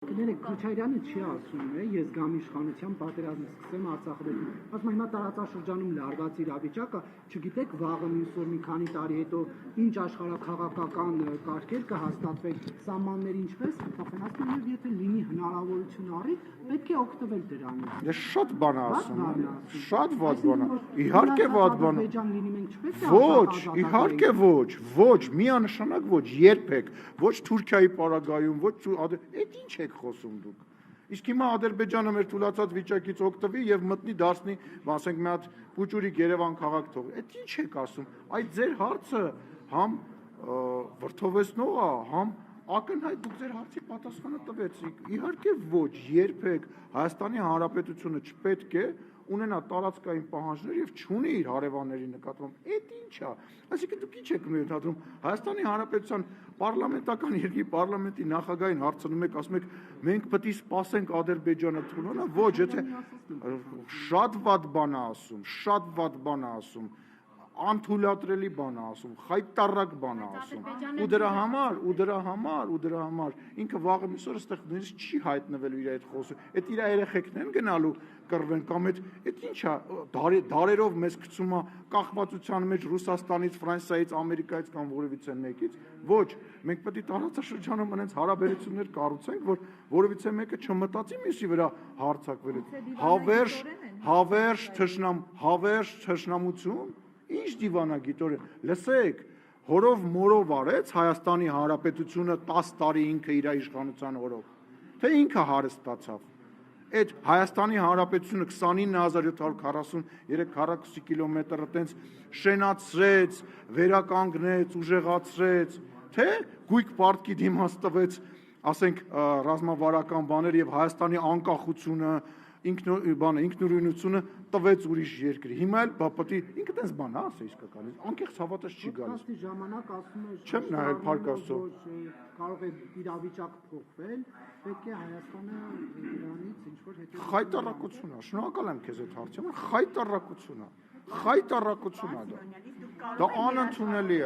Կներեք, Քոչարյանը չի ասում, ես գամ իշխանության պատերազմ սկսեմ Արցախի դեմ։ Ասում հիմա տարածաշրջանում լարված իրավիճակը, չգիտեք վաղը մյուս օր մի քանի տարի հետո ինչ աշխարհաքաղաքական կարգեր կհաստատվեն, սահմանները ինչպես կփոխվեն, ասում եւ եթե լինի հնարավորություն առի, պետք է օգտվել դրանից։ Դե շատ բան ասում, շատ ված բան։ Իհարկե ված բան։ Ոչ, իհարկե ոչ, միանշանակ ոչ, երբեք, ոչ Թուրքիայի պարագայում, ոչ այդ ինչ եք խոսում դուք։ Իսկ հիմա Ադրբեջանը մեր թուլացած վիճակից օգտվի եւ մտնի դարձնի, ասենք մի հատ փուճուրիկ Երևան քաղաք թողի։ Այդ ինչ եք ասում։ Այդ ձեր հարցը համ վրթովեցնող է, համ ակնհայտ դուք ձեր հարցի պատասխանը տվեցիք։ Իհարկե ոչ, երբեք Հայաստանի Հանրապետությունը չպետք է ունենա տարածքային պահանջներ եւ չունի իր հարևանների նկատմամբ։ Այդ ի՞նչ է։ Այսինքն դուք ինչ եք մտածում Հայաստանի Հանրապետության պարլամենտական երկրի պարլամենտի նախագահին հարցնում եք, ասում եք մենք պետք է սպասենք Ադրբեջանը թողնա, ոչ, եթե շատ վատ բան է ասում, շատ վատ բան է ասում, անթույլատրելի բան է ասում, խայտառակ բան է ասում։ Ու դրա համար ինքը վաղը մյուս օրը այստեղ նույնիսկ չի հայտնվելու իր այդ խոսքը։ Այդ իր երեխեքն են գնալու կռվեն կամ այդ ինչ է դարերով մեզ գցում է կախվածության մեջ Ռուսաստանից, Ֆրանսիայից, Ամերիկայից կամ որևիցե մեկից։ Ոչ, մենք պետք է տարածաշրջանում այնց հարաբերություններ կառուցենք, որ որևիցե մեկը չմտածի մյուսի վրա հարձակվելու։ Հավերժ թշնամություն, ինչ դիվանագիտորեն, լսեք, հորով մորով արեց Հայաստանի Հանրապետությունը 10 տարի ինքը իր իշխանության օրով, թե ինքը հարստացավ։ Այդ Հայաստանի Հանրապետությունը 29743 կիլոմետր այտենց շենացրեց, վերականգնեց, ուժեղացրեց, թե գույք պարտքի դիմաց տվեց, ասենք, ռազմավարական բաներ եւ Հայաստանի անկախությունը, ինքնուրույնությունը տվեց ուրիշ երկրի։ Հիմա էլ պետք է ինքը տես բան է ասա իսկականից, անկեղծ հավատաց չի գալիս։ Ժամանակ ասում է, չեմ նայել Փարկաստո։ Կարող է իրավիճակ փոխվել, պետք է Հայաստանը դրանից ինչ որ հետո խայտառակություն է, շնորհակալ եմ քեզ այդ հարցի համար, խայտառակություն է դա անընդունելի է։